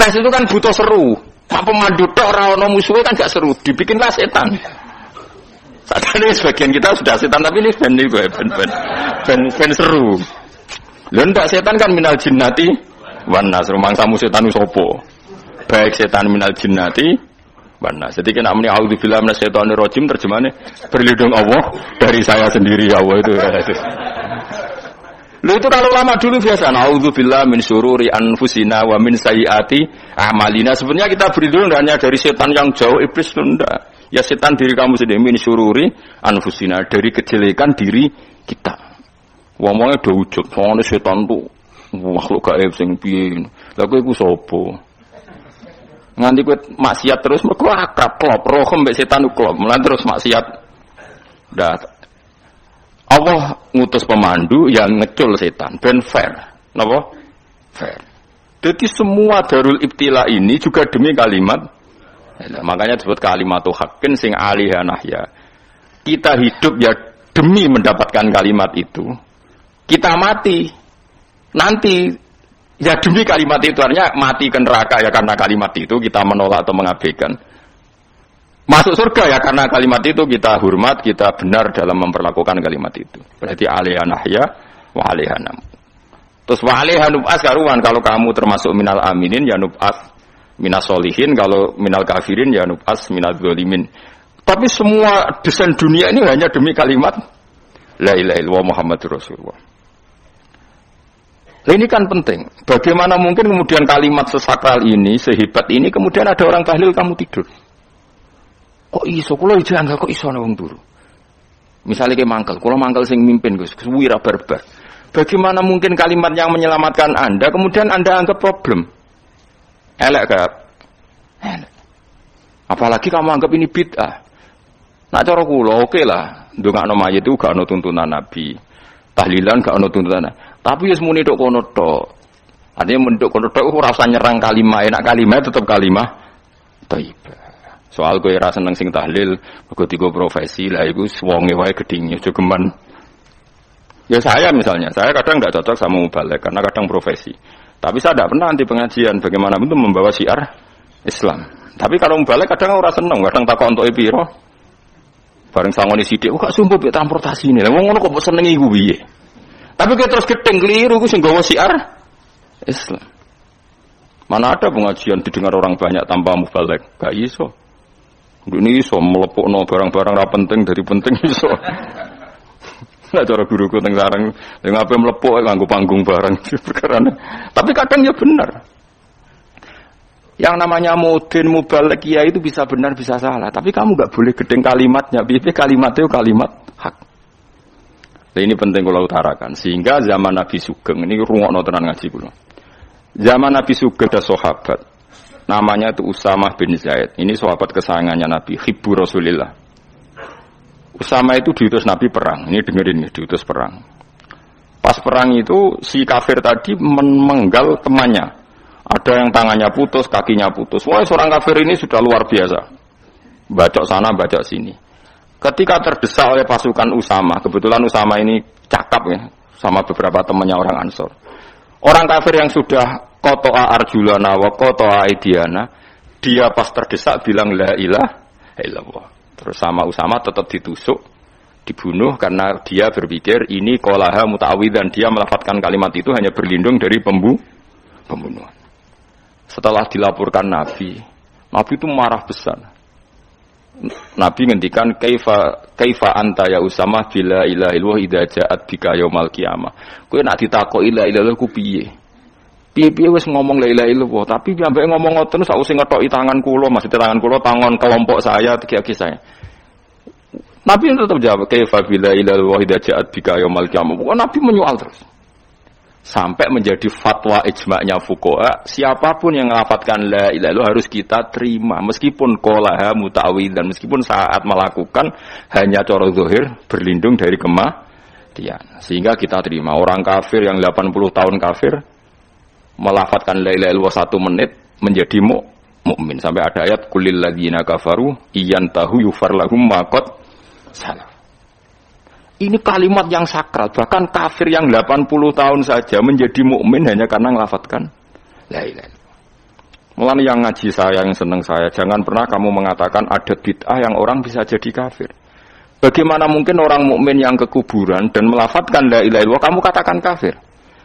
Tes itu kan butuh seru. Mak pemandu tok ora ono musuhe kan gak seru, dibikinlah setan. Sadane sebagian kita sudah setan tapi ini ben seru. Lha ndak setan kan minal jinnati wan nas, rumangsamu setan sopo. Baik setan minal jinnati wan nas. Jadi kena muni auzubillahi minasyaitonir rajim terjemahane berlindung Allah dari saya sendiri ya Allah itu. Lu itu kalau lama dulu biasa naudzubillah min syururi anfusina wa min sayyiati a'malina. Sebenarnya kita berlindung hanya dari setan yang jauh, iblis itu enggak. Ya setan diri kamu sendiri, min syururi anfusina, dari kejelekan diri kita. Ngomongnya do ujug, soalnya setan tuh makhluk gaib sing piye. Lah kowe iku sapa? Nganti kowe maksiat terus mergo akrab klop, roh mbek setan klop, mulai terus maksiat. Dah Allah ngutus pemandu yang ngecul setan, ben fair, napa? Fair. Jadi semua darul ibtila ini juga demi kalimat, makanya disebut kalimatu haqqin sing alaiha nahya. Kita hidup ya demi mendapatkan kalimat itu. Kita mati nanti ya demi kalimat itu, artinya mati ke neraka ya karena kalimat itu kita menolak atau mengabaikan. Masuk surga ya karena kalimat itu kita hormat, kita benar dalam memperlakukan kalimat itu. Berarti alaiha nahya wa alaiha nam. Terus wa alaiha nub'as karuan, kalau kamu termasuk minal aminin ya nub'as minas solihin, kalau minal kafirin ya nub'as minal zalimin. Tapi semua desain dunia ini hanya demi kalimat la ilaha illallah Muhammadur Rasulullah. Nah, ini kan penting. Bagaimana mungkin kemudian kalimat sesakral ini, sehebat ini, kemudian ada orang tahlil kamu tidur. Kok iso kula jangan kok iso ana wong turu. Misale ke mangkel, kula mangkel sing mimpin Gus, wira barbar. Bagaimana mungkin kalimat yang menyelamatkan Anda kemudian Anda anggap problem? Elek gak? Elek. Apalagi kamu anggap ini bid'ah. Nak cara kula oke lah, ndongakno mayit itu gak ono tuntunan Nabi. Tahlilan gak ono tuntunan. Tapi wis muni tok kono tok. Artinya menduk kono tok ora usah nyerang kalimat, enak kalimat tetap kalimat thayyibah. Soal kowe ra seneng sing tahlil, mergo tiga profesi lah iku wonge wae gedhinge aja geman. Ya saya misalnya, saya kadang enggak cocok sama mubalek karena kadang profesi. Tapi saya tidak pernah anti pengajian bagaimana untuk membawa syiar Islam. Tapi kalau mubalek kadang ora seneng, kadang takon entuk piro. Bareng sangoni sithik, kok sumpah mek transportasi ini. Lah wong ngono kok seneng iku piye? Tapi kowe terus gedeng keliru iku sing gawa syiar Islam. Mana ada pengajian didengar orang banyak tanpa mubalek? Gak iso. Ini iso melepukno barang-barang ra penting dari penting iso. Lah cara guruku teng sareng, yang ape melepuk nganggo panggung barang perkara. Tapi kadang ya benar. Yang namanya mudin mubalek ya itu bisa benar bisa salah, tapi kamu enggak boleh gedeng kalimatnya. Piye kalimat itu kalimat hak. Nah, ini penting kula utarakan sehingga zaman Nabi Sugeng ini rungokno tenan ngaji kula. Zaman Nabi Sugeng ada sahabat namanya itu Usamah bin Zaid. Ini sahabat kesayangannya Nabi, hibbu Rasulillah. Usamah itu diutus Nabi perang. Ini dengerin nih, diutus perang. Pas perang itu si kafir tadi menggal temannya. Ada yang tangannya putus, kakinya putus. Wah, seorang kafir ini sudah luar biasa. Bacok sana, bacok sini. Ketika terdesak oleh pasukan Usamah, kebetulan Usamah ini cakap ya, sama beberapa temannya orang Ansor. Orang kafir yang sudah qata'a arjulana wa qata'a aidiana, dia pas terdesak bilang la ilaha illallah. Terus sama Usamah tetap ditusuk, dibunuh karena dia berpikir ini qolaha muta'awwidzan, dia melafadzkan kalimat itu hanya berlindung dari pembunuhan. Setelah dilaporkan Nabi itu marah besar. Nabi ngendikan kaifa anta ya Usamah bila ilaha illallah idza ja'at bika yaumul qiyamah. Kowe nek ditakoki la ilaha illallah ku piye? Piye-piye wis ngomong la ilaha illallah, tapi ambek ngomong ngoten sakwise ngetoki tangan kula, maksud tangan kula tangan kelompok saya, tiga-tiga saya. Nabi tetap jawab kaifa bila ilaha illallah idza ja'at bika yaumul qiyamah. Pokoknya Nabi menyoal terus. Sampai menjadi fatwa ijma'nya fuqaha, siapapun yang melafadzkan la ilaha illallah harus kita terima meskipun qolaha muta'awwidzan, meskipun saat melakukan hanya cara zahir berlindung dari kematian. Sehingga kita terima. Orang kafir yang 80 tahun kafir melafadzkan la ilaha illallah 1 menit menjadi mukmin. Sampai ada ayat kulil ladzina kafaru iyantahu yufar lahum ma qad salaf. Ini kalimat yang sakral, bahkan kafir yang 80 tahun saja menjadi mukmin hanya karena melafadzkan la ilaha illallah. Mulane yang ngaji saya, yang seneng saya, jangan pernah kamu mengatakan ada bid'ah yang orang bisa jadi kafir. Bagaimana mungkin orang mukmin yang ke kuburan dan melafadzkan la ilaha illallah kamu katakan kafir?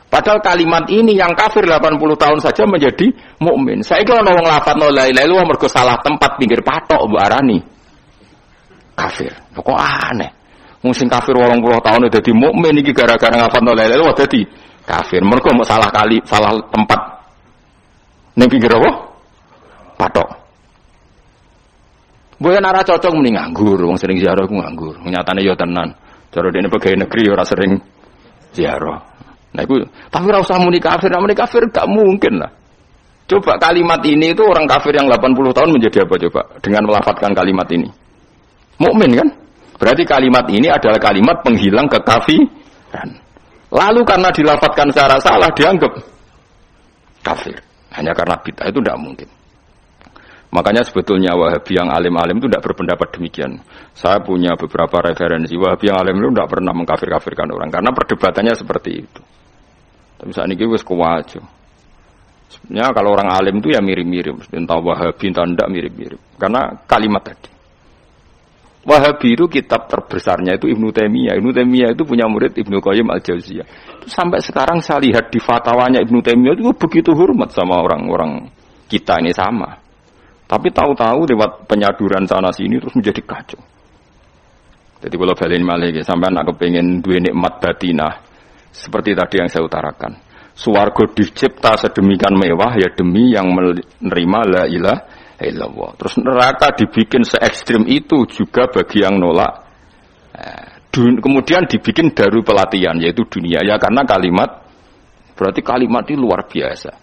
Padahal kalimat ini yang kafir 80 tahun saja menjadi mukmin. Saiki ana wong lafadzno la ilaha illallah mergo salah tempat pinggir patok mbok arani kafir. Kok aneh. Wong sing kafir 80 tahun dadi mukmin iki gara-gara ngafadzno la ilaha illallah dadi kafir. Mergo salah kali, salah tempat ning pinggir apa? Patok. Boyo nara cocok muni nganggur, wong sering ziarah ku nganggur. Nyatane ya tenan. Cara dene pegawai negeri ora sering ziarah. Nah iku tapi ora usah muni kafir, muni kafir gak mungkin lah. Coba kalimat ini itu orang kafir yang 80 tahun menjadi apa coba dengan melafadzkan kalimat ini? Mukmin kan? Berarti kalimat ini adalah kalimat penghilang kekafiran. Lalu karena dilafadzkan secara salah dianggap kafir. Hanya karena bid'ah itu tidak mungkin. Makanya sebetulnya Wahabi yang alim-alim itu tidak berpendapat demikian. Saya punya beberapa referensi Wahabi yang alim itu tidak pernah mengkafir-kafirkan orang karena perdebatannya seperti itu. Tapi saat ini wis kuwajo. Sebenarnya kalau orang alim itu ya mirip-mirip, entah Wahabi entah tidak mirip-mirip. Karena kalimat tadi. Wahabi itu kitab terbesarnya itu Ibnu Taimiyah. Ibnu Taimiyah itu punya murid Ibnu Qayyim Al-Jauziyah. Sampai sekarang saya lihat di fatwanya Ibnu Taimiyah itu begitu hormat sama orang-orang kita ini sama. Tapi tahu-tahu lewat penyaduran sana sini terus menjadi kacau. Jadi kalau balen malih sampai anak kepengin duwe nikmat batinah seperti tadi yang saya utarakan. Swarga dicipta sedemikian mewah ya demi yang menerima la ilaha illallah. Terus neraka dibikin se ekstrim itu juga bagi yang nolak. Kemudian dibikin daru pelatihan yaitu dunia ya karena kalimat berarti kalimat ini luar biasa.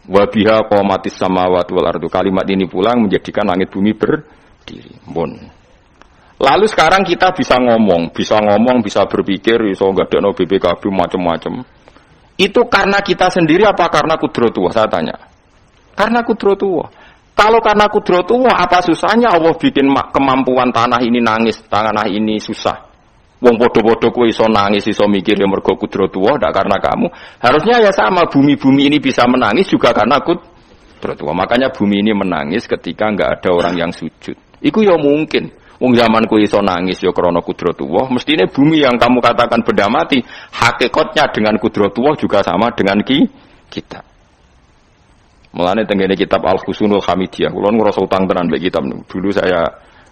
Wa biha qamatis samawati wal ardu. Kalimat ini pulang menjadikan langit bumi berdiri. Bon. Lalu sekarang kita bisa ngomong, bisa berpikir, bisa ngadekno BPKB macam-macam. Itu karena kita sendiri apa karena kudratullah? Saya tanya. Karena kudratullah. Kalau karena kudratullah, apa susahnya Allah bikin kemampuan tanah ini nangis, tanah ini susah. Wong podo-podo kowe iso nangis, iso mikir ya mergo kudratullah, ndak karena kamu. Harusnya ya sama, bumi-bumi ini bisa menangis juga karena kudratullah. Makanya bumi ini menangis ketika enggak ada orang yang sujud. Iku ya mungkin. Wong zaman kowe iso nangis ya krana kudratullah, mestine bumi yang kamu katakan benda mati, hakikatnya dengan kudratullah juga sama dengan kita. Mulane tengene kitab Al-Husunul Hamidiyah, kula ngrasa utang tenan mbek kitab niku. Dulu saya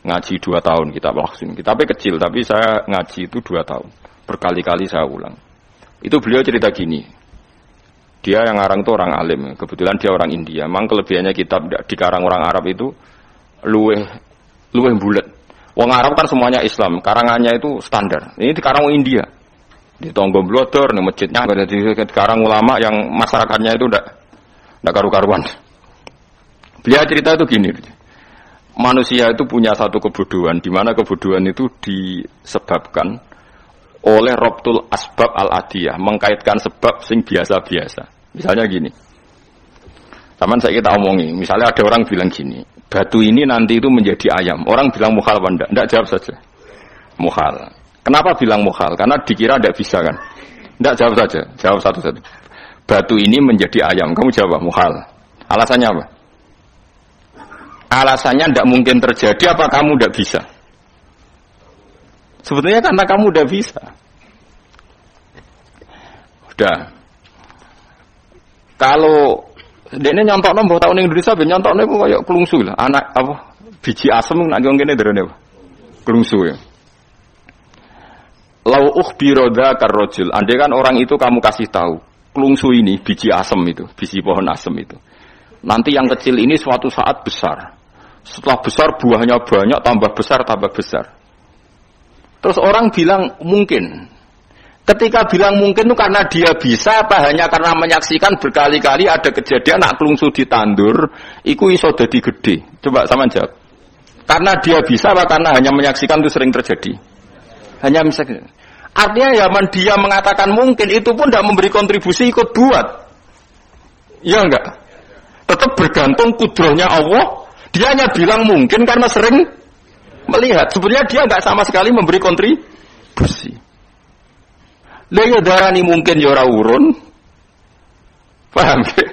ngaji 2 tahun kitab Al-Husun. Kitabnya kecil tapi saya ngaji itu 2 tahun. Berkali-kali saya ulang. Itu beliau cerita gini. Dia yang ngarang itu orang alim, kebetulan dia orang India. Memang kelebihannya kitab dikarang orang Arab itu luweh bulet. Wong Arab kan semuanya Islam, karangannya itu standar. Ini dikarang orang India. Di Tonggo Blodor, di masjidnya, dikarang ulama yang masyarakatnya itu ndak karu-karuan. Beliau cerita itu gini. Manusia itu punya satu kebodohan, di mana kebodohan itu disebabkan oleh robtul asbab al-adiyah, mengkaitkan sebab sing biasa-biasa. Misalnya gini. Taman saya kita omongi, misalnya ada orang bilang gini, batu ini nanti itu menjadi ayam. Orang bilang mukhal apa enggak? Enggak, jawab saja. Mukhal. Kenapa bilang mukhal? Karena dikira enggak bisa kan? Enggak, jawab saja. Jawab satu-satu. Batu ini menjadi ayam. Kamu jawab mukhal. Alasannya apa? Alasannya enggak mungkin terjadi apa kamu enggak bisa? Sebetulnya karena kamu udah bisa. Udah. Kalau dene nyontokno mbah taun ning Indonesia ben nyontokno iku kaya klungsu lah. Anak apa biji asem nak ngene derene apa? Klungsu ya. Lau ukhbira dzakar rajul. Andai kan orang itu kamu kasih tahu, klungsu ini biji asem itu, biji pohon asem itu. Nanti yang kecil ini suatu saat besar. Setelah besar buahnya banyak, tambah besar, tambah besar. Terus orang bilang mungkin. Ketika bilang mungkin itu karena dia bisa apa hanya karena menyaksikan berkali-kali ada kejadian nak klungsu ditandur, iku iso dadi gede. Coba sama jawab. Karena dia bisa apa karena hanya menyaksikan itu sering terjadi? Hanya menyaksikan. Artinya ya dia mengatakan mungkin itu pun tidak memberi kontribusi ikut buat. Ya enggak? Tetap bergantung kudrahnya Allah. Dia hanya bilang mungkin karena sering melihat. Sebenarnya dia enggak sama sekali memberi kontribusi. Lah ya darani mungkin ya ora urun. Paham ya?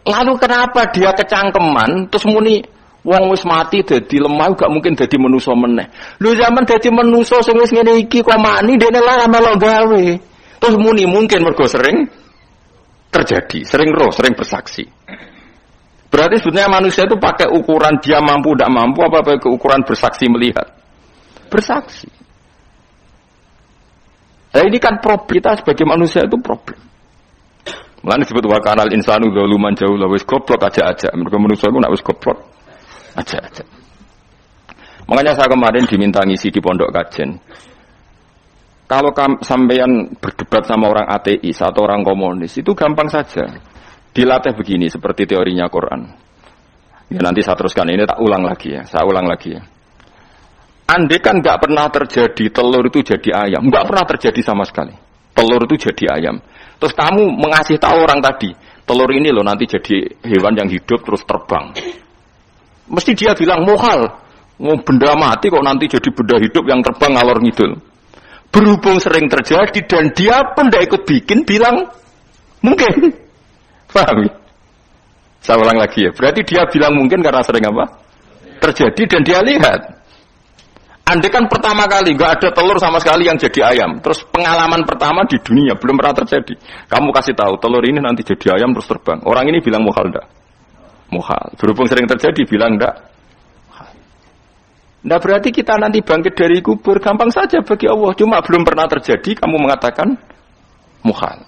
Lalu kenapa dia kecangkeman terus muni wong wis mati dadi lemah gak mungkin dadi manusa meneh. Lho zaman dadi manusa sing wis ngene iki kok mani dene lara melo gawe. Terus muni mungkin mergo sering terjadi, sering roh, sering bersaksi. Berarti sebetulnya manusia itu pakai ukuran dia mampu tidak mampu apa pakai ukuran bersaksi melihat. Bersaksi. Nah ini kan problem kita sebagai manusia itu problem. Mulane disebut wa kanal insanu zaluman jauh wis goblok aja. Mergo manusia itu nak wis goblok aja. Makanya saya kemarin diminta ngisi di pondok kajen. Kalau sampeyan berdebat sama orang ateis atau orang komunis itu gampang saja. Dilatih begini seperti teorinya Quran. Ya nanti saya teruskan ini saya ulang lagi ya. Andai kan nggak pernah terjadi telur itu jadi ayam, nggak pernah terjadi sama sekali. Telur itu jadi ayam. Terus kamu mengasih tahu orang tadi, telur ini loh nanti jadi hewan yang hidup terus terbang. Mesti dia bilang muhal, benda mati kok nanti jadi benda hidup yang terbang ngalor ngidul. Berhubung sering terjadi dan dia pun tidak ikut bikin, bilang mungkin. Paham ya? Saya ulang lagi ya. Berarti dia bilang mungkin karena sering apa? Terjadi dan dia lihat. Andai kan pertama kali nggak ada telur sama sekali yang jadi ayam. Terus pengalaman pertama di dunia belum pernah terjadi. Kamu kasih tahu telur ini nanti jadi ayam terus terbang. Orang ini bilang muhal enggak? Muhal. Berhubung sering terjadi bilang enggak? Nah berarti kita nanti bangkit dari kubur gampang saja bagi Allah. Cuma belum pernah terjadi kamu mengatakan muhal.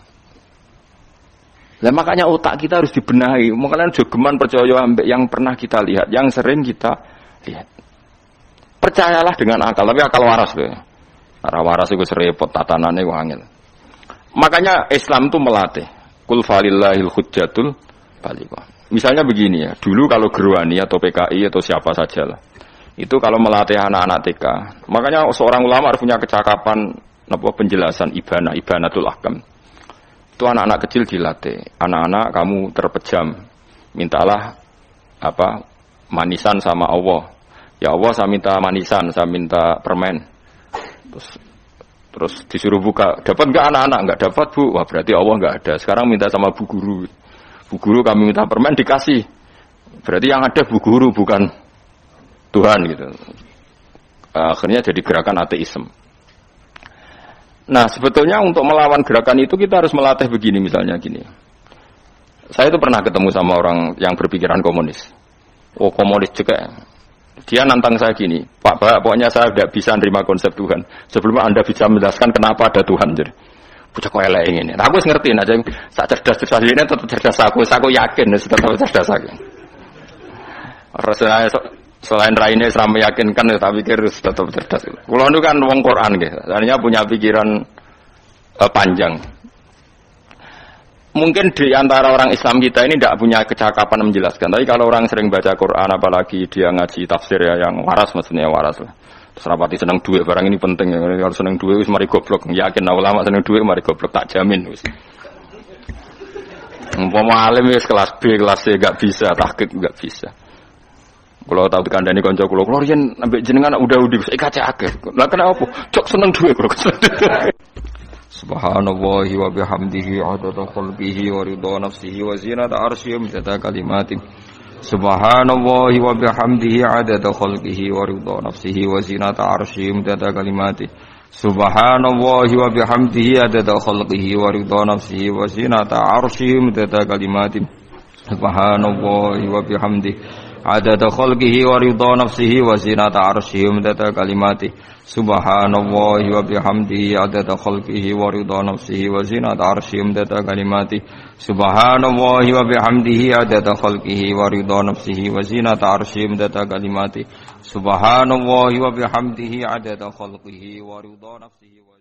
Nah makanya otak kita harus dibenahi. Makanya jogeman percaya ambek yang pernah kita lihat, yang sering kita lihat. Percayalah dengan akal, tapi akal waras loh. Karena waras itu serepot tatanannya wangil. Makanya Islam itu melatih. Qul falillahil hujjatul baligha. Misalnya begini ya, dulu kalau Gerwani atau PKI atau siapa sajalah. Itu kalau melatih anak-anak TK, makanya seorang ulama harus punya kecakapan penjelasan ibanatul ahkam. Itu anak-anak kecil dilatih. Anak-anak kamu terpejam, mintalah manisan sama Allah. Ya Allah saya minta manisan, saya minta permen. Terus disuruh buka, dapat enggak anak-anak? Enggak dapat Bu. Wah berarti Allah enggak ada. Sekarang minta sama Bu Guru. Bu Guru kami minta permen dikasih. Berarti yang ada Bu Guru bukan Tuhan gitu. Akhirnya jadi gerakan ateisme. Nah sebetulnya untuk melawan gerakan itu kita harus melatih begini misalnya gini. Saya itu pernah ketemu sama orang yang berpikiran komunis. Oh komunis juga. Dia nantang saya gini, Pak pokoknya saya tidak bisa menerima konsep Tuhan. Sebelum Anda bisa menjelaskan kenapa ada Tuhan. Jadi, bocah kok elek ini. Nah, aku ngerti aja. Sak cerdas ini tetap cerdas aku. Aku yakin tetap cerdas aku. Rasanya selain raine sama meyakinkan, tapi pikir tetap cerdas. Kulo itu kan wong Quran gitu. Artinya punya pikiran panjang. Mungkin di antara orang Islam kita ini tidak punya kecakapan menjelaskan. Tapi kalau orang sering baca Quran, apalagi dia ngaji tafsir ya yang waras, maksudnya waras lah. Terus rapati seneng duit, barang ini penting ya. Kalau seneng duit, mari goblok. Yakin ulama seneng duit, mari goblok, tak jamin. Umpama alim wis kelas B, kelas C gak bisa, tahqiq gak bisa. Kalau tahu kandhani kanca kula riyen ambek jenengan udah kaca akeh. Lah kenapa? Cok seneng duit kula. Subhanallahi wa bihamdihi adada khalqihi wa ridha nafsihi wa zinata arsyihi wa kalimatih. Subhanallahi wa bihamdihi adada khalqihi wa ridha nafsihi wa zinata arsyihi wa kalimatih. Subhanallahi wa bihamdihi adada khalqihi wa ridha nafsihi wa zinata arsyihi wa kalimatih. Subhanallahi wa bihamdihi adada khalqihi wa ridha nafsihi wa zinata arsyihi wa kalimatih. Subhanallahi wa bihamdihi adada khalqihi wa ridha nafsihi wa zinata arsyihi wa kalimatihi. Subhanallahi wa bihamdihi adada khalqihi wa ridha nafsihi wa zinata arsyihi wa kalimatihi. Subhanallahi wa bihamdihi adada khalqihi wa ridha nafsihi wa